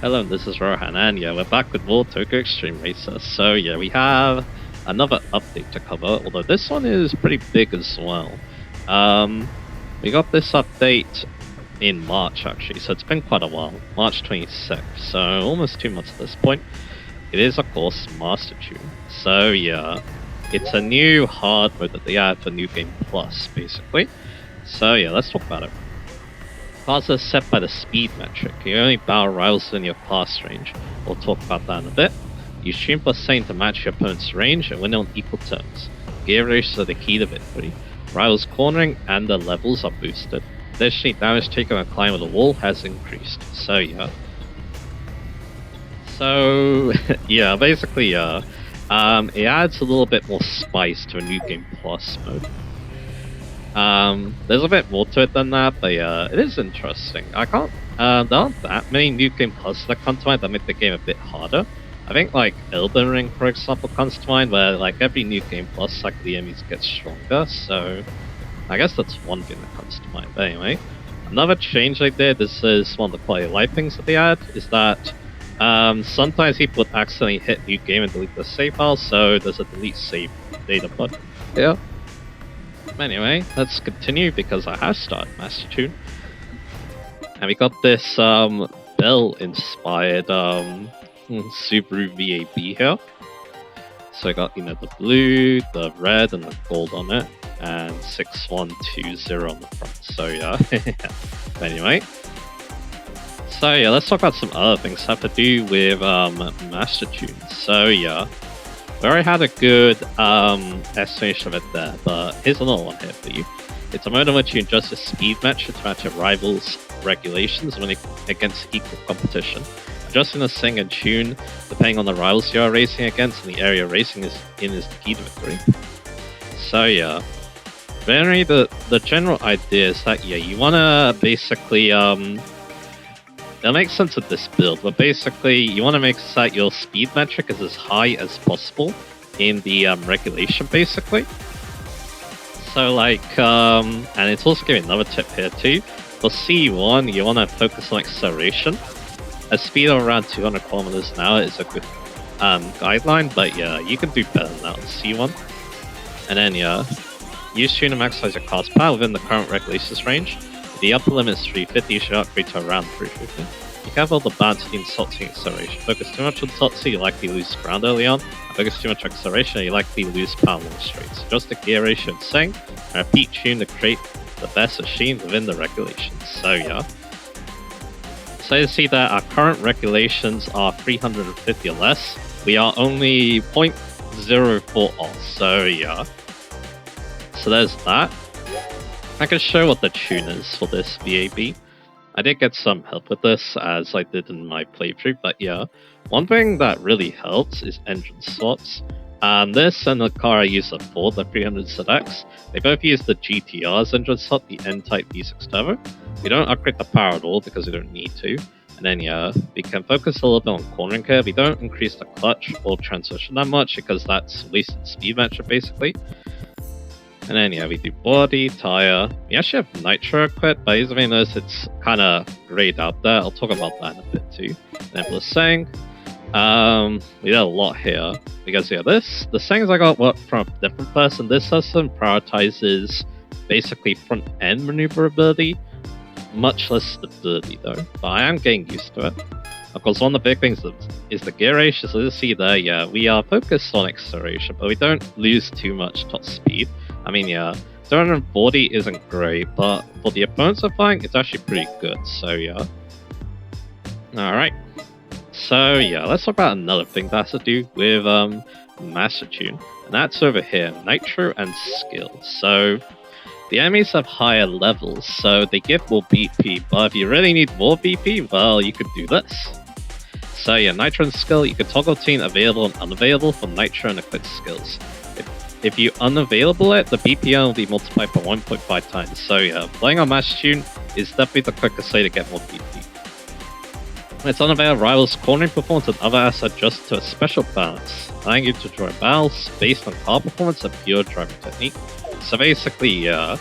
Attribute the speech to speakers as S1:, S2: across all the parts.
S1: Hello, this is Rohan, and yeah, we're back with more Tokyo Extreme Racer. So yeah, we have another update to cover, although this one is pretty big as well. Um, we got this update in March actually, so it's been quite a while. March 26th, so almost 2 months at this point. It is of course Master Tune. So yeah, it's a new hard mode that they add for New Game Plus, basically. So yeah, let's talk about it. Cars are set by the speed metric. You only battle rivals in your class range. We'll talk about that in a bit. Use Xtreme plus Sane to match your opponent's range and win on equal terms. Gear ratios are the key to victory. Rivals cornering and the levels are boosted. Additionally, damage taken on a climb of the wall has increased. So yeah. So yeah, basically it adds a little bit more spice to a New Game Plus mode. There's a bit more to it than that, but yeah, it is interesting. There aren't that many New Game Plus that come to mind that make the game a bit harder. I think like Elden Ring, for example, comes to mind, where like every New Game Plus, like the enemies get stronger. So I guess that's one thing that comes to mind. But anyway, another change they did. This is one of the quality of life things that they add. Is that sometimes people would accidentally hit New Game and delete the save file, so there's a delete save data button. Yeah. Anyway, let's continue because I have started Master Tune. And we got this bell-inspired Subaru VAB here. So I got, the blue, the red, and the gold on it, and 6120 on the front. So yeah, anyway. So yeah, let's talk about some other things that have to do with Master Tune. So yeah. We already had a good explanation of it there, but here's another one here for you. It's a mode in which you adjust the speed metric to match your rival's regulations when against equal competition. Adjusting the sing and tune depending on the rivals you are racing against and the area racing is in is the key to victory. So yeah, generally the general idea is that yeah, you want to basically That makes sense with this build, but basically you want to make sure that your speed metric is as high as possible in the regulation, basically. So like, and it's also giving another tip here too. For C1, you want to focus on acceleration. A speed of around 200 kilometers an hour is a good guideline, but yeah, you can do better than that on C1. And then yeah, use tune to maximize your car's power within the current regulations range. The upper limit is 350, you should upgrade to around 350. Be careful of the balance between salty and acceleration. Focus too much on salty, you likely lose ground early on. Focus too much on acceleration, you likely lose power long straights. Adjust the gear ratio and sing, and repeat tune to create the best machine within the regulations. So yeah. So you see that our current regulations are 350 or less. We are only 0.04 off, so yeah. So there's that. I can show what the tune is for this VAB. I did get some help with this, as I did in my playthrough, but yeah. One thing that really helps is engine slots. This and the car I use the Ford, the 300 ZX, they both use the GTR's engine slot, the N-Type V6 Turbo. We don't upgrade the power at all because we don't need to. And then yeah, we can focus a little bit on cornering here. We don't increase the clutch or transmission that much because that's wasted speed metric basically. And then yeah, we do body, tire. We actually have nitro equipped, but as you may notice, it's kind of grayed out there. I'll talk about that in a bit too. And then for the Sang, we did a lot here. Because yeah, the Sangs I got from a different person. This system prioritizes basically front end maneuverability, much less stability though. But I am getting used to it. Of course, one of the big things is the gear ratio. So you see there, yeah, we are focused on acceleration, but we don't lose too much top speed. I mean, yeah, 240 isn't great, but for the opponents are fighting, it's actually pretty good, so yeah. Alright. So yeah, let's talk about another thing that has to do with Master Tune, and that's over here, Nitro and Skill. So the enemies have higher levels, so they give more BP, but if you really need more BP, well, you could do this. So yeah, Nitro and Skill, you can toggle between available and unavailable for Nitro and equipped skills. If you unavailable it, the BPM will be multiplied by 1.5 times. So yeah, playing on Master Tune is definitely the quickest way to get more BP. When it's unavailable, rivals cornering performance and other assets adjust to a special balance, allowing you to draw battles based on car performance and pure driving technique. So basically, yeah,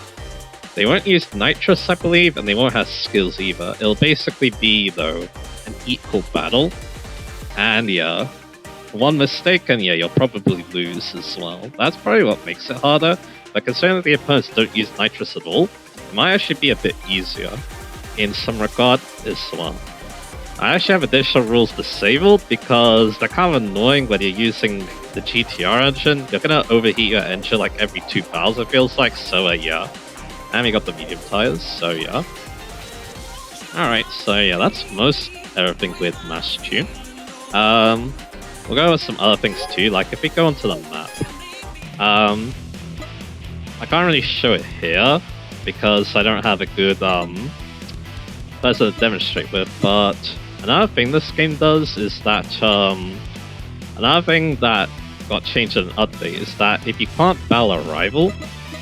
S1: they won't use nitrous, I believe, and they won't have skills either. It'll basically be, though, difficult battle. And yeah, one mistake and yeah, you'll probably lose as well. That's probably what makes it harder. But considering that the opponents don't use nitrous at all, it might actually be a bit easier in some regard as well. I actually have additional rules disabled because they're kind of annoying when you're using the GTR engine. You're gonna overheat your engine like every 2 battles, it feels like, so yeah. And we got the medium tires, so yeah. Alright, so yeah, that's most everything with Master Tune. We'll go with some other things too, like if we go onto the map. I can't really show it here because I don't have a good person to demonstrate with, but another thing this game does is that another thing that got changed in an update is that if you can't battle a rival,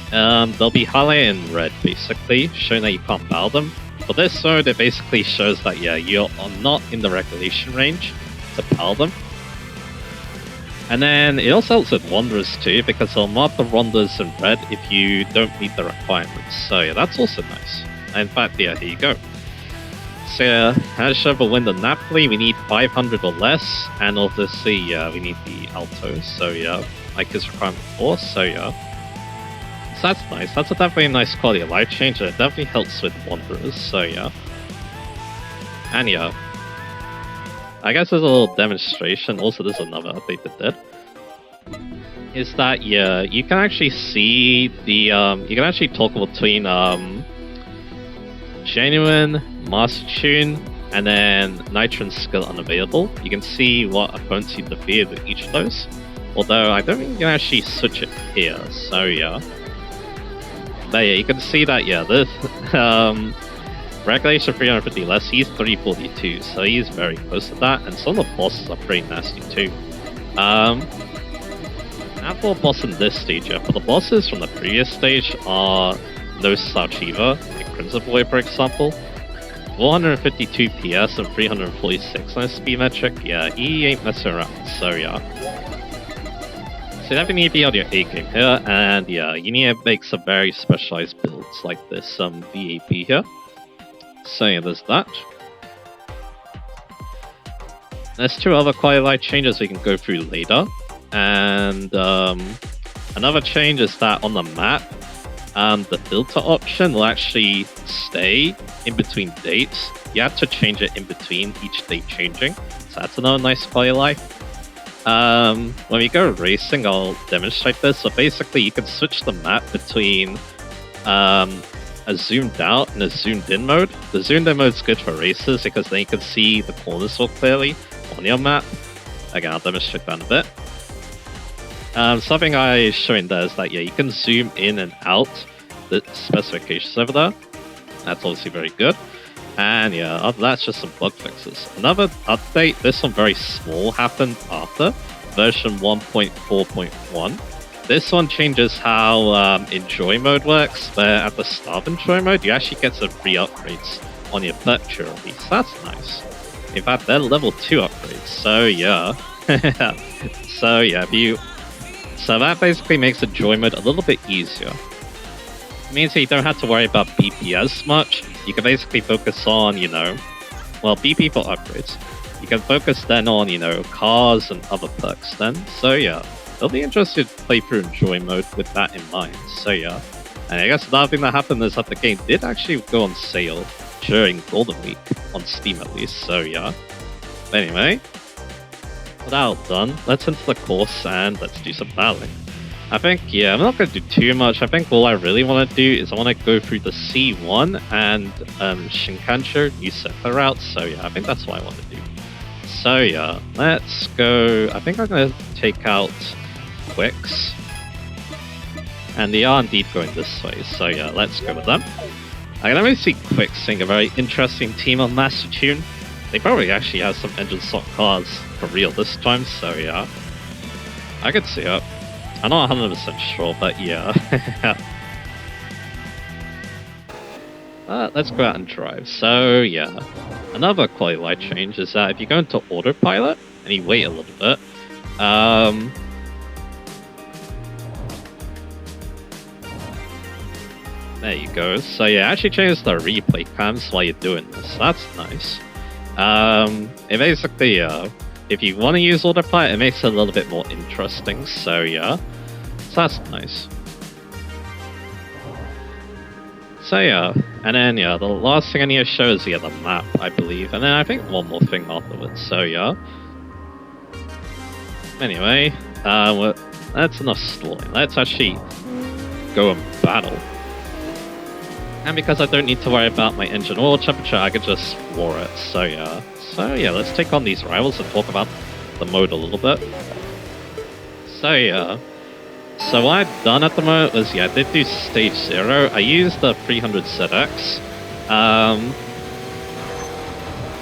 S1: they'll be highlighted in red basically, showing that you can't battle them. For this sword, it basically shows that yeah, you're not in the regulation range to battle them. And then it also helps with Wanderers too, because they'll mark the Wanderers in red if you don't meet the requirements. So yeah, that's also nice. In fact, yeah, here you go. So yeah, as show for win the Napoli, we need 500 or less, and obviously yeah, we need the Alto. So yeah, like his requirement 4, so yeah. So that's nice, that's definitely a nice quality of life change, and it definitely helps with Wanderers, so yeah. And yeah, I guess there's a little demonstration, also there's another update that did. Is that, yeah, you can actually see the, you can actually toggle between, Genuine, Master Tune, and then Nitro and Skill unavailable. You can see what opponents you defeated with each of those. Although, I don't think you can actually switch it here, so yeah. But yeah, you can see that, yeah, this, Regulation 350 less, he's 342, so he's very close to that, and some of the bosses are pretty nasty too. Not for a boss in this stage yet, but the bosses from the previous stage are No Slouchiva, like Crimson Boy for example. 452 PS and 346 on his speed metric, yeah, he ain't messing around, so yeah. So you definitely need to be on your A game here, and yeah, you need to make some very specialized builds like this VAP here. So yeah, there's that. There's 2 other quality of life changes we can go through later. And another change is that on the map, the filter option will actually stay in between dates. You have to change it in between each date changing. So that's another nice quality of life. When we go racing, I'll demonstrate this. So basically, you can switch the map between a zoomed out and a zoomed in mode. The zoomed in mode is good for races because then you can see the corners more clearly on your map. Again, I'll demonstrate that in a bit. Something I showing there is that yeah, you can zoom in and out the specifications over there. That's obviously very good. And yeah, that's just some bug fixes. Another update, this one very small, happened after version 1.4.1. This one changes how Enjoy mode works, where at the start of Enjoy mode, you actually get some free upgrades on your virtual release. That's nice. In fact, they're level 2 upgrades, so yeah. So yeah, so that basically makes Enjoy mode a little bit easier. It means that you don't have to worry about BP as much. You can basically focus on, you know, well, BP for upgrades. You can focus then on, you know, cars and other perks then. So yeah, it'll be interesting to play through Enjoy mode with that in mind. So yeah, and I guess another thing that happened is that the game did actually go on sale during Golden Week, on Steam at least, so yeah. But anyway, with that all done, let's enter the course and let's do some battling. I think, yeah, I'm not going to do too much. I think all I really want to do is I want to go through the C1 and Shinkancho New Settler routes, so yeah, I think that's what I want to do. So yeah, let's go. I think I'm going to take out Quicks. And they are indeed going this way, so yeah, let's go with them. I can only see Quicks seeing a very interesting team on Master Tune. They probably actually have some engine stock cars for real this time, so yeah. I could see it. I'm not 100% sure, but yeah. Let's go out and drive. So yeah, another quality of life change is that if you go into autopilot and you wait a little bit, there you go. So yeah, actually changes the replay cams while you're doing this. That's nice. It basically, if you want to use autopilot, it makes it a little bit more interesting, so yeah. So that's nice. So yeah, and then yeah, the last thing I need to show is the map, I believe, and then I think one more thing afterwards, so yeah. Anyway, well, that's enough stalling. Let's actually go and battle. And because I don't need to worry about my engine oil temperature, I can just floor it, so yeah. So yeah, let's take on these rivals and talk about the mode a little bit. So yeah. So what I've done at the moment was, yeah, I did do stage 0. I used the 300 ZX.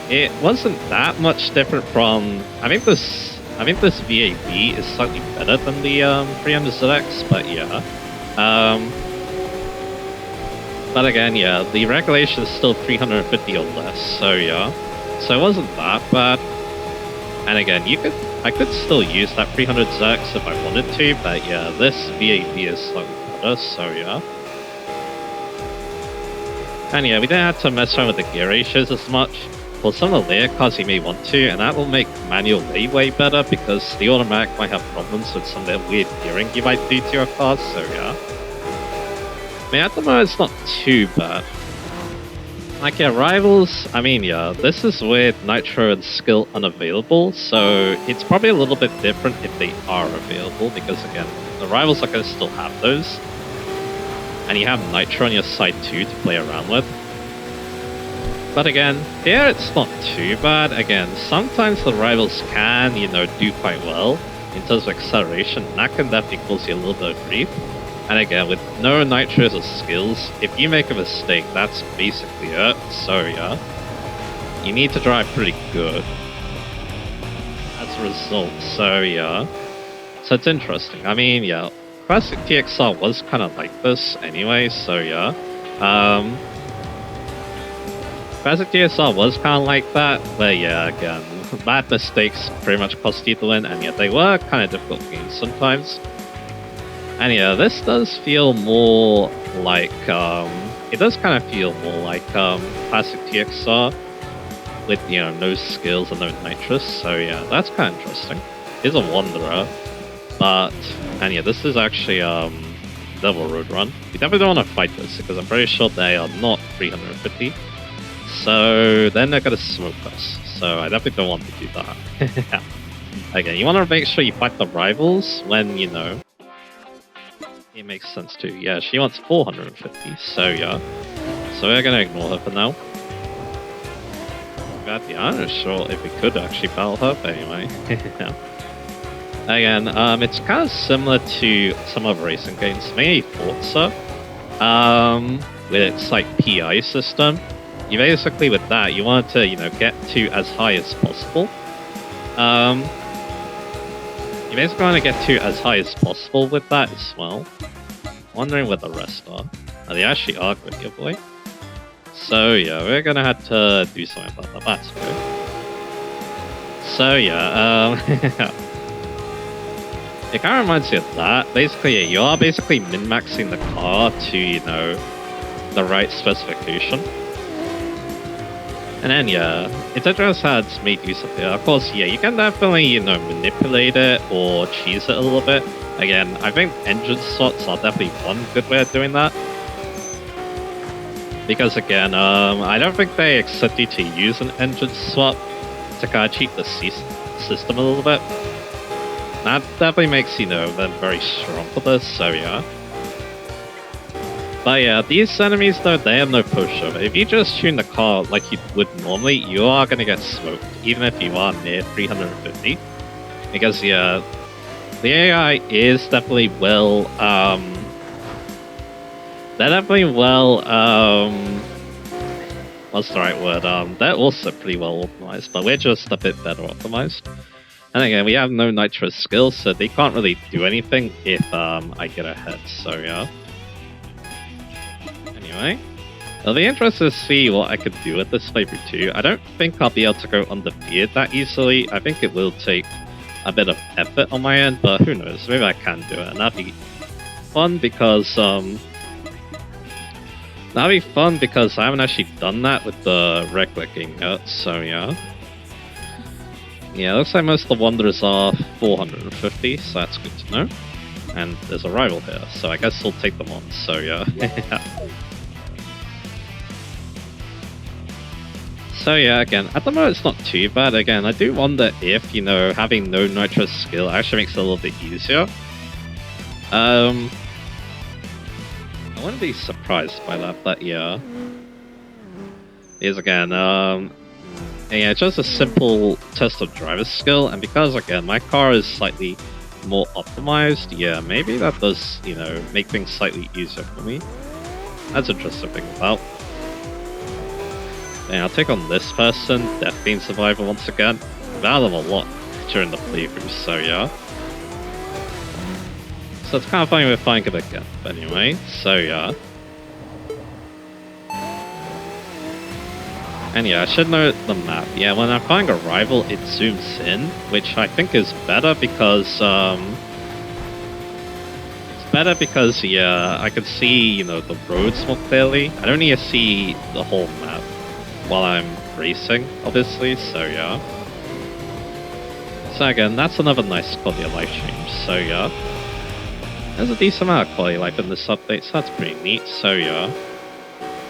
S1: It wasn't that much different from... I think this VAB is slightly better than the 300 ZX, but yeah. But again, yeah, the regulation is still 350 or less, so yeah. So it wasn't that bad. And again, I could still use that 300 ZX if I wanted to, but yeah, this VAB is slightly better, so yeah. And yeah, we don't have to mess around with the gear ratios as much. For some of the layer cars you may want to, and that will make manual way better, because the automatic might have problems with some of the weird gearing you might do to your cars, so yeah. I mean, at the moment it's not too bad. Like, yeah, rivals, I mean, yeah, this is with Nitro and Skill unavailable, so it's probably a little bit different if they are available, because again, the rivals are going to still have those. And you have Nitro on your side too to play around with. But again, here it's not too bad. Again, sometimes the rivals can, you know, do quite well in terms of acceleration, and that can definitely cause you a little bit of grief. And again, with no nitros or skills, if you make a mistake, that's basically it. So yeah, you need to drive pretty good as a result. So yeah, so it's interesting. I mean, yeah, classic TXR was kind of like this anyway. So yeah, classic TXR was kind of like that. But yeah, again, bad mistakes pretty much cost you the win, and yet they were kind of difficult games sometimes. And yeah, this does feel more like, it does kind of feel more like classic TXR with, you know, no skills and no nitrous, so yeah, that's kind of interesting. It's a Wanderer, but, and yeah, this is actually Devil Road Run. You definitely don't want to fight this, because I'm pretty sure they are not 350, so then they're going to smoke us, so I definitely don't want to do that. Again, you want to make sure you fight the rivals when, you know, it makes sense too. Yeah, she wants 450, so yeah. So we're gonna ignore her for now. But yeah, I'm not sure if we could actually battle her, but anyway. Again, it's kind of similar to some other racing games, mainly Forza, with its like PI system. You basically, with that, you want to, you know, get to as high as possible. You basically want to get to as high as possible with that as well. Wondering where the rest are. Oh, they actually are good, your boy. So yeah, we're gonna have to do something about that. That's good. So yeah, it kind of reminds me of that. Basically, yeah, you are basically min-maxing the car to, you know, the right specification. And then yeah, it's just how it's made use of it. Of course, yeah, you can definitely, you know, manipulate it or cheese it a little bit. Again, I think engine swaps are definitely one good way of doing that. Because again, I don't think they accept you to use an engine swap to kind of cheat the system a little bit. That definitely makes, you know, them very strong for this, so yeah. But yeah, these enemies though, they have no pushover. If you just tune the car like you would normally, you are going to get smoked, even if you are near 350. Because yeah, the AI is definitely well, they're definitely well, what's the right word? They're also pretty well optimized, but we're just a bit better optimized. And again, we have no nitro skills, so they can't really do anything if I get ahead, so yeah. Anyway, it'll be interesting to see what I could do with this flavor too. I don't think I'll be able to go undefeated that easily. I think it will take a bit of effort on my end, but who knows, maybe I can do it, and that'd be fun because, That'd be fun because I haven't actually done that with the regular game yet, so yeah. Yeah, looks like most of the Wanderers are 450, so that's good to know. And there's a rival here, so I guess we'll take them on, so yeah. So yeah, again, at the moment it's not too bad. Again, I do wonder if, you know, having no Nitro skill actually makes it a little bit easier. I wouldn't be surprised by that, but yeah. Is again, yeah, just a simple test of driver skill, and because again my car is slightly more optimized, yeah, maybe that does, you know, make things slightly easier for me. That's interesting to think about. And I'll take on this person, Death Beam Survivor once again. Battle them a lot during the playthrough, so yeah. So it's kind of funny we're fighting it again, but anyway, so yeah. And yeah, I should note the map. Yeah, when I'm fighting a rival, it zooms in, which I think is better because, yeah, I can see, you know, the roads more clearly. I don't need to see the whole map while I'm racing, obviously, so yeah. So again, that's another nice quality of life change, so yeah. There's a decent amount of quality of life in this update, so that's pretty neat, so yeah.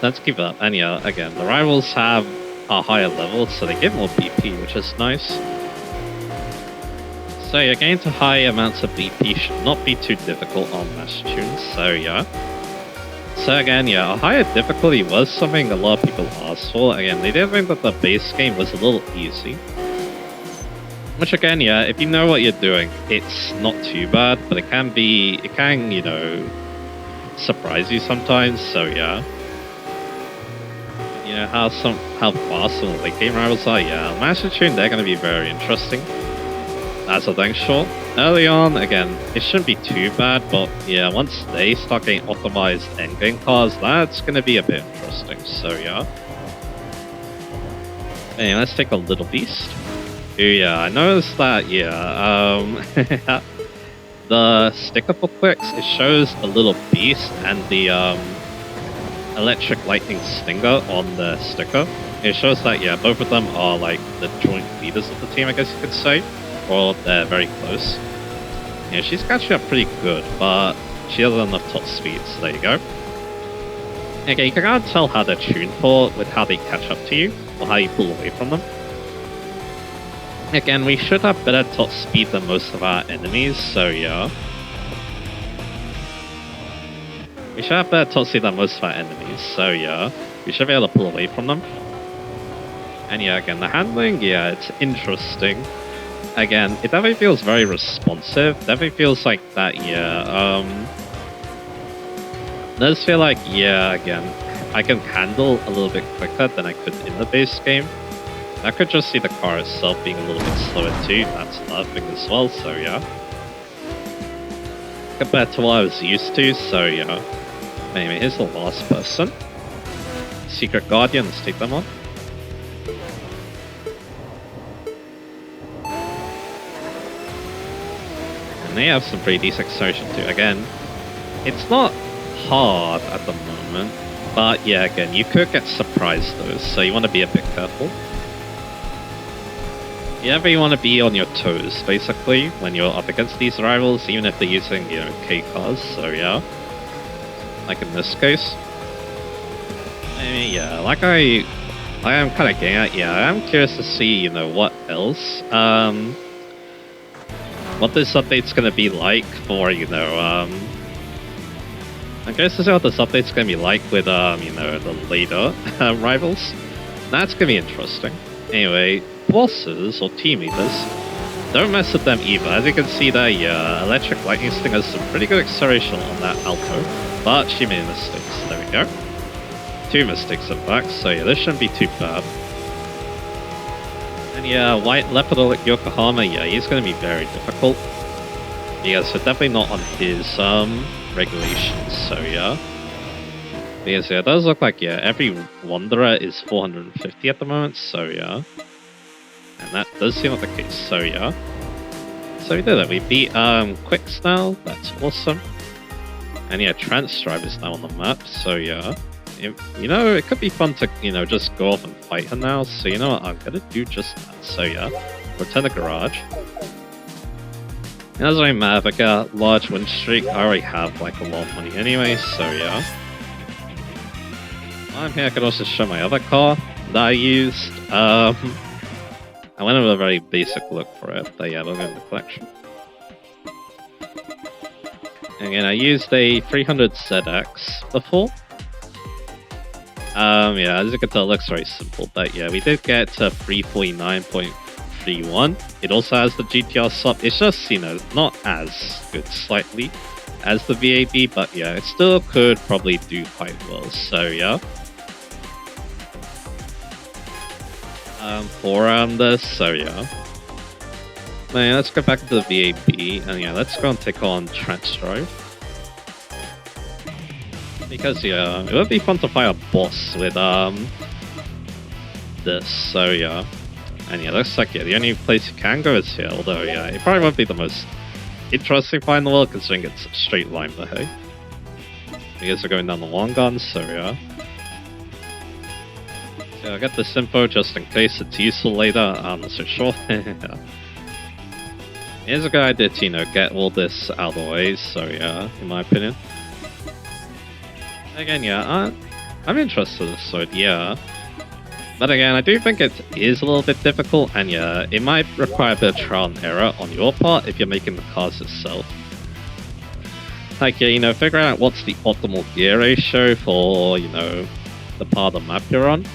S1: Let's keep it up, and yeah, again, the rivals have a higher level, so they give more BP, which is nice. So yeah, getting to high amounts of BP should not be too difficult on Master Tunes, so yeah. So again, yeah, a higher difficulty was something a lot of people asked for. Again, they did think that the base game was a little easy. Which again, yeah, if you know what you're doing, it's not too bad, but it can, you know, surprise you sometimes, so yeah. You know, how fast some of the late game rivals are, yeah. Master Tune, they're going to be very interesting. That's a thing, sure. Early on, again, it shouldn't be too bad, but yeah, once they start getting optimized endgame cars, that's going to be a bit interesting, so yeah. Anyway, let's take a Little Beast. Ooh, yeah, I noticed that, yeah, the sticker for Quicks, it shows the Little Beast and the, Electric Lightning Stinger on the sticker. It shows that, yeah, both of them are, like, the joint leaders of the team, I guess you could say. Or they're very close. Yeah, she's catching up pretty good, but she doesn't have enough top speed, so there you go. Okay, you can kind of tell how they're tuned for with how they catch up to you, or how you pull away from them. Again, we should have better top speed than most of our enemies, so yeah. We should have better top speed than most of our enemies, so yeah. We should be able to pull away from them. And yeah, again, the handling, yeah, it's interesting. Again, it definitely feels very responsive. Definitely feels like that, yeah. Does feel like, yeah, again, I can handle a little bit quicker than I could in the base game. I could just see the car itself being a little bit slower too. That's another thing as well, so yeah. Compared to what I was used to, so yeah. Anyway, here's the last person. Secret Guardian, let's take them on. And they have some pretty decent acceleration too. Again, it's not hard at the moment, but yeah, again, you could get surprised though, so you want to be a bit careful. Yeah, but you want to be on your toes, basically, when you're up against these rivals, even if they're using, you know, K cars, so yeah. Like in this case. Yeah, like I am kind of getting at, yeah, I am curious to see, you know, what else, what this update's gonna be like for, you know, I'm curious to see what this update's gonna be like with, you know, the later rivals. That's gonna be interesting. Anyway, bosses or team leaders, don't mess with them either. As you can see there, yeah, Electric Lightning Sting has some pretty good acceleration on that Alto, but she made a mistake, so there we go. 2 mistakes in fact, so yeah, this shouldn't be too bad. And yeah, White Leopard Yokohama, yeah, he's going to be very difficult. Yeah, so definitely not on his regulations, so yeah. Because yeah, it does look like, yeah, every Wanderer is 450 at the moment, so yeah. And that does seem like the case, so yeah. So we did it, we beat Quicks now, that's awesome. And yeah, Transstrive is now on the map, so yeah. you know, it could be fun to, you know, just go off and fight her now. So you know what, I'm gonna do just that. So yeah, return the garage. It doesn't really matter if I get a large win streak. I already have like a lot of money anyway. So yeah. I'm here. I could also show my other car that I used. I went with a very basic look for it, but yeah, we'll go in the collection. Again, I used a 300 ZX before. Yeah, as you can tell, it looks very simple, but yeah, we did get to 349.31. It also has the GTR swap. It's just, you know, not as good slightly as the VAB, but yeah, it still could probably do quite well, so yeah. For this, so yeah. Now, let's go back to the VAB, and yeah, let's go and take on Xtreme. Because yeah, it would be fun to fight a boss with this, so yeah. And yeah, looks like yeah, the only place you can go is here, although yeah, it probably won't be the most interesting fight in the world considering it's a straight line, but hey. I guess we're going down the long gun, so yeah. So I'll get this info just in case it's useful later, I'm not so sure. Here's a good idea to, you know, get all this out of the way, so yeah, in my opinion. Again, yeah, I'm interested in this sword, yeah. But again, I do think it is a little bit difficult, and yeah, it might require a bit of trial and error on your part if you're making the cars itself. Like, yeah, you know, figuring out what's the optimal gear ratio for, you know, the part of the map you're on.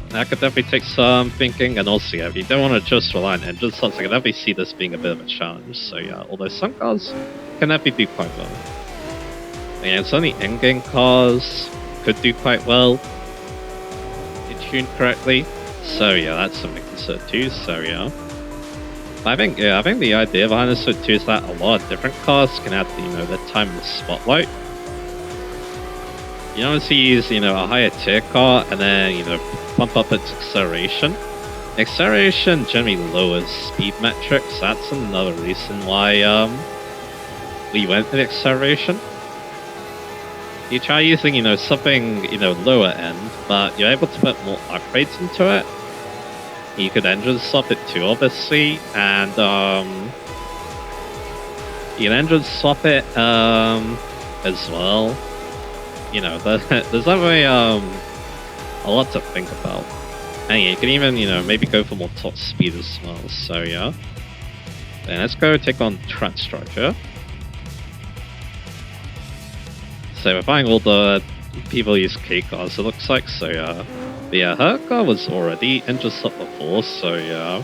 S1: That could definitely take some thinking, and also, yeah, if you don't want to just rely on engine slots, I can definitely see this being a bit of a challenge. So yeah, although some cars can definitely do quite well. And some of the in-game cars could do quite well if tuned correctly. So yeah, that's something to consider too. So yeah, but I think the idea behind this too is that a lot of different cars can have, you know, their time in the spotlight. You obviously use, you know, a higher tier car and then, you know, bump up its acceleration. Acceleration generally lowers speed metrics. That's another reason why we went with acceleration. You try using, you know, something, you know, lower end, but you're able to put more upgrades into it. You could engine swap it too, obviously, and you can engine swap it as well. You know, there's definitely a lot to think about. And yeah, you can even, you know, maybe go for more top speed as well. So yeah. Then let's go take on Xtreme. So we're finding all the people use K cars, it looks like. So yeah. But yeah, her car was already engine swapped before, so yeah.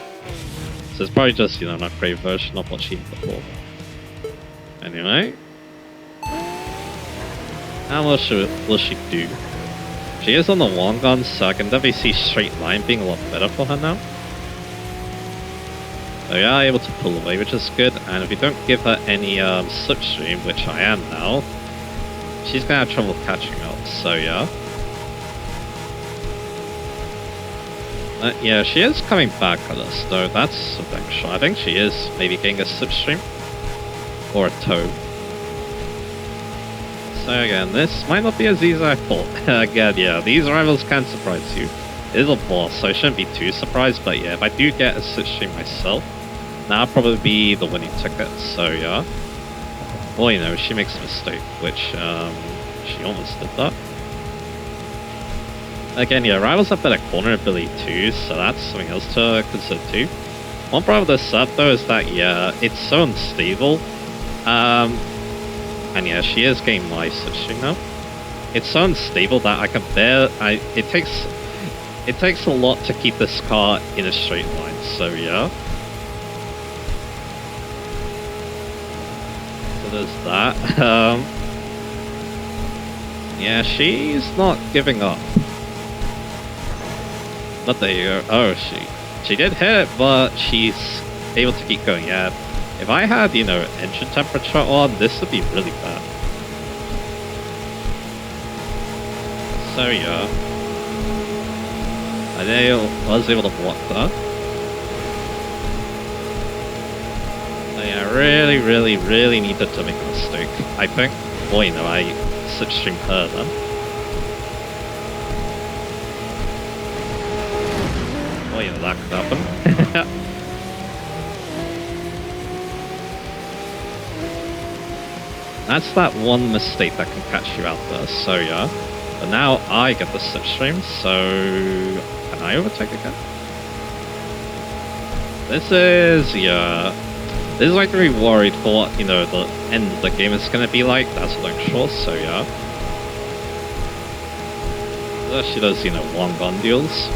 S1: So it's probably just, you know, an upgrade version of what she had before. Anyway. How much will she do? She is on the long gun, so I can definitely see straight line being a lot better for her now. So yeah, able to pull away, which is good. And if you don't give her any slipstream, which I am now, she's gonna have trouble catching up. So yeah. Yeah, she is coming back at us, though. That's a thing. Sure. I think she is maybe getting a slipstream or a tow. So again, this might not be as easy as I thought. Again, yeah, these rivals can surprise you. It is a boss, so I shouldn't be too surprised, but yeah, if I do get a slipstream myself, that'll probably be the winning ticket, so yeah. Well, you know, she makes a mistake, which, she almost did that. Again, yeah, rivals have better corner ability too, so that's something else to consider too. One problem with this setup though is that, yeah, it's so unstable. And yeah, she is getting my switching now. It's so unstable that I can bear. It takes a lot to keep this car in a straight line. So yeah. So there's that. Yeah, she's not giving up. But there you go. Oh, she did hit, but she's able to keep going. Yeah. If I had, you know, engine temperature on, this would be really bad. So yeah. I was able to block that. So yeah, really needed to make a mistake, I think. Well, you know, I slipstreamed her then. that could happen. That's that one mistake that can catch you out there, so yeah. But now I get the slipstream, so can I overtake again? This is, yeah. This is making me worried for what, you know, the end of the game is gonna be like. That's what I'm sure, so yeah. She does, you know, one gun deals.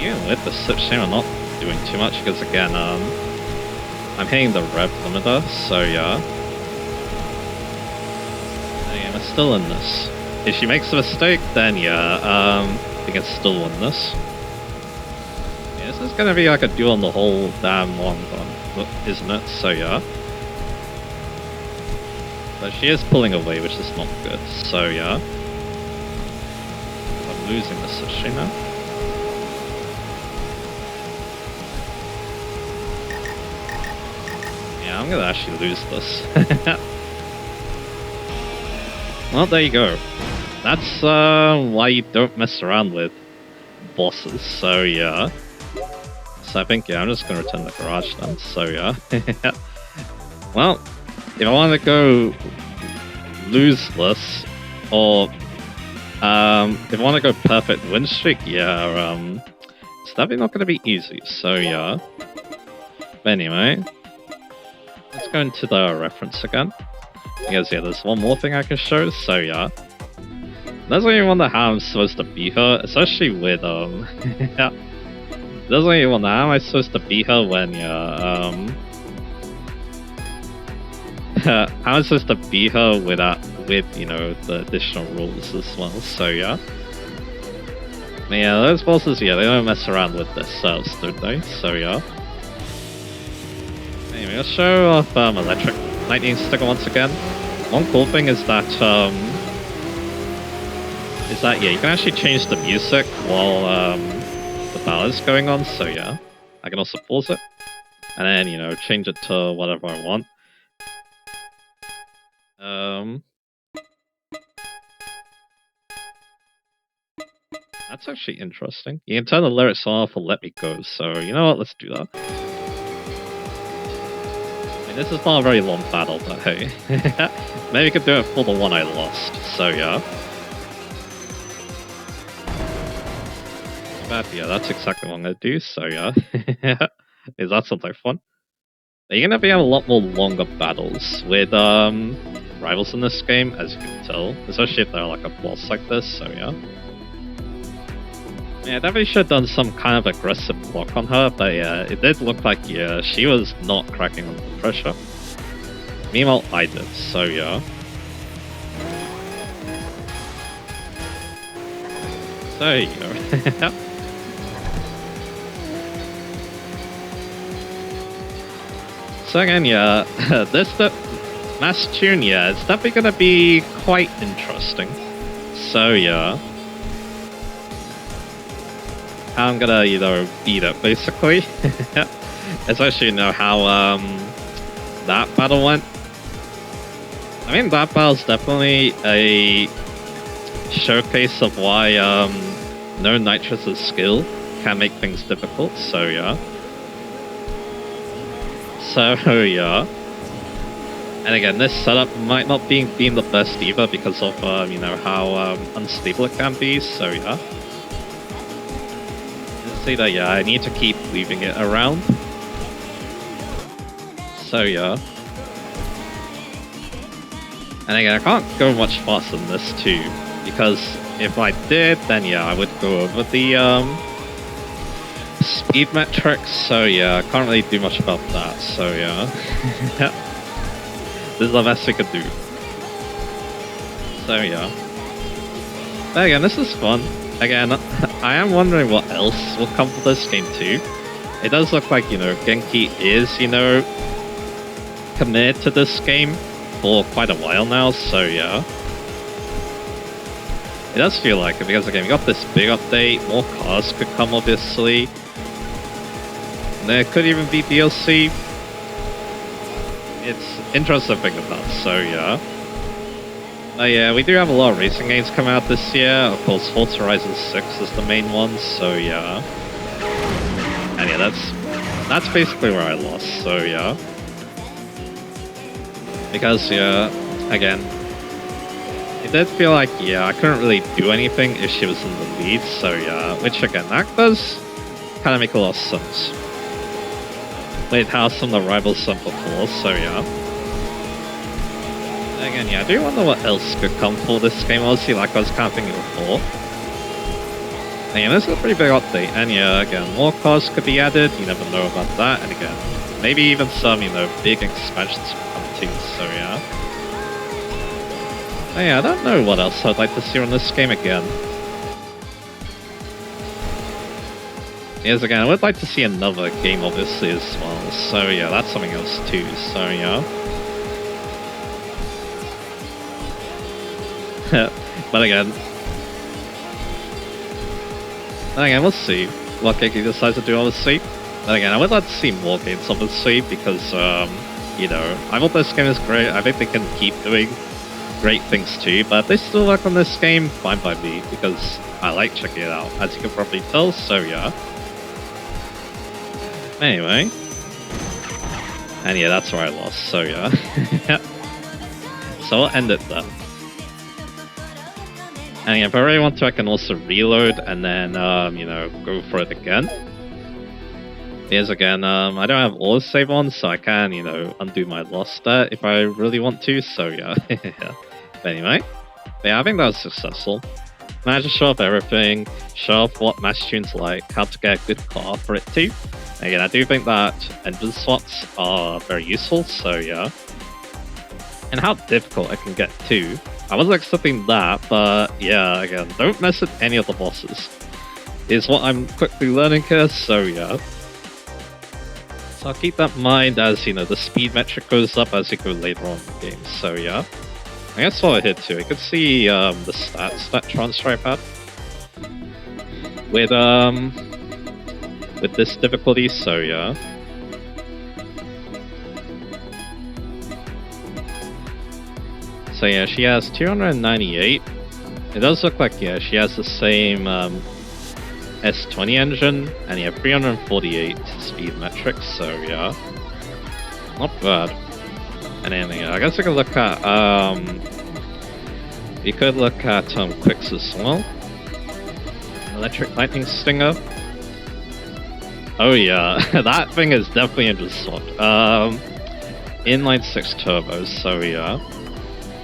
S1: Even with the slipstream, I'm not doing too much because, again, I'm hitting the rev limiter, so yeah. Again, I'm still in this. If she makes a mistake, then yeah, we can still win this. Yeah, this is gonna be like a duel on the whole damn long run, isn't it? So yeah. But she is pulling away, which is not good, so yeah. I'm losing the slipstream now. Yeah, I'm gonna actually lose this. Well, there you go. That's why you don't mess around with bosses, so yeah. So I think, yeah, I'm just gonna return the garage then, so yeah. Well, if I want to go loseless, or if I want to go perfect win streak, yeah, it's definitely not gonna be easy, so yeah. But anyway, let's go into the reference again. Because yeah, there's one more thing I can show, so yeah. Doesn't even wonder how I'm supposed to beat her, especially with yeah. Doesn't even wonder how am I supposed to beat her when yeah how am I supposed to beat her with you know the additional rules as well, so yeah. But yeah, those bosses, yeah, they don't mess around with themselves, don't they? So yeah. Anyway, I'll show off electric lightning sticker once again. One cool thing is that yeah, you can actually change the music while the battle is going on, so yeah. I can also pause it, and then, you know, change it to whatever I want. That's actually interesting. You can turn the lyrics off or let me go, so you know what, let's do that. I mean, this is not a very long battle, but hey. Maybe we could do it for the one I lost, so yeah. But yeah, that's exactly what I'm gonna do, so yeah. Is that something fun? You're gonna be having a lot more longer battles with rivals in this game, as you can tell. Especially if they're like a boss like this, so yeah. Yeah, definitely should have done some kind of aggressive block on her, but yeah, it did look like, yeah, she was not cracking under pressure. Meanwhile, I did, so yeah. So you go. So again, yeah, the mass tune, yeah, it's definitely gonna be quite interesting. So yeah. I'm gonna, you know, beat it, basically. Especially, you know, how that battle went. I mean, that battle's definitely a showcase of why no Nitrous' skill can make things difficult, so yeah. So yeah. And again, this setup might not be the best either because of, you know, how unstable it can be, so yeah. See that, yeah, I need to keep leaving it around. So yeah. And again, I can't go much faster than this too, because if I did, then yeah, I would go over the speed metrics, so yeah, I can't really do much about that, so yeah. This is the best we could do. So yeah. But again, this is fun. Again, I am wondering what else will come for this game too. It does look like, you know, Genki is, you know, committed to this game for quite a while now, so yeah. It does feel like it, because again, we got this big update, more cars could come obviously. And there could even be DLC. It's interesting to think about, so yeah. Yeah, we do have a lot of racing games coming out this year. Of course, Forza Horizon 6 is the main one, so yeah. And yeah, that's basically where I lost, so yeah. Because, yeah, again, it did feel like, yeah, I couldn't really do anything if she was in the lead, so yeah. Which, again, that does kind of make a lot of sense with how some of the rivals went before, so yeah. Again, yeah, I do wonder what else could come for this game, obviously, like I was kind of thinking before. And yeah, this is a pretty big update, and yeah, again, more cars could be added, you never know about that, and again, maybe even some, you know, big expansions could come too, so yeah. And yeah, I don't know what else I'd like to see on this game again. Yes, again, I would like to see another game, obviously, as well, so yeah, that's something else too, so yeah. But again, we'll see what Geki decides to do, obviously. But again, I would like to see more games, obviously, because, you know, I thought this game is great. I think they can keep doing great things too, but if they still work on this game, fine by me, because I like checking it out, as you can probably tell, so yeah. Anyway. And yeah, that's where I lost, so yeah. So I'll end it then. And yeah, if I really want to, I can also reload and then, you know, go for it again. Here's again, I don't have autosave on, so I can, you know, undo my loss there if I really want to, so yeah. But anyway, yeah, I think that was successful. Managed to show off everything, show off what match tunes like, how to get a good car for it too. Again, I do think that engine swaps are very useful, so yeah. And how difficult it can get too. I wasn't expecting that, but yeah, again, don't mess with any of the bosses. Is what I'm quickly learning here, so yeah. So I'll keep that in mind as, you know, the speed metric goes up as you go later on in the game, so yeah. I guess while I hit too, I could see the stats that transfer I've had with this difficulty, so yeah. So yeah, she has 298. It does look like, yeah, she has the same S20 engine, and yeah, 348 speed metrics, so yeah. Not bad. And then, yeah, I guess I could look at, you could look at quicks as well. Electric Lightning Stinger. Oh yeah, that thing is definitely engine swapped. Inline 6 turbos, so yeah.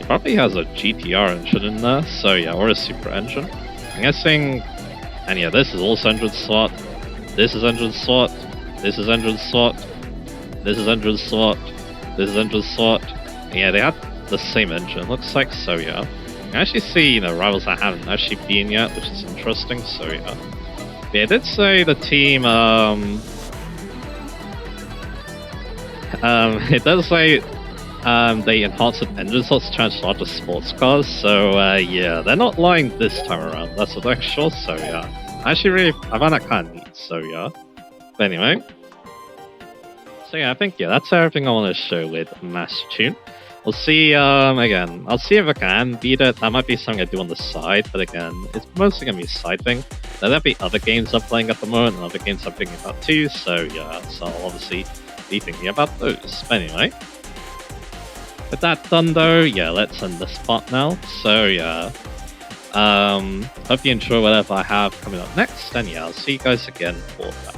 S1: It probably has a GTR engine in there, so yeah, or a super engine. I'm guessing, and yeah, this is also engine swapped. This is engine swapped. This is engine swapped. This is engine swapped. This is engine swapped. And yeah, they have the same engine, looks like, so yeah. You can actually see, you know, rivals that haven't actually been yet, which is interesting, so yeah. But yeah, it did say the team, it does say they enhanced the engine slots to transfer to sports cars, so yeah, they're not lying this time around, that's for sure, so yeah. Actually, I found that kind of neat, so yeah. But anyway. So yeah, I think, yeah, that's everything I want to show with Mass Tune. We'll see, again, I'll see if I can beat it. That might be something I do on the side, but again, it's mostly going to be a side thing. There'll be other games I'm playing at the moment, and other games I'm thinking about too, so yeah, so I'll obviously be thinking about those. But anyway, with that done though, yeah, let's end this part now. So yeah, hope you enjoy whatever I have coming up next, and yeah, I'll see you guys again for that.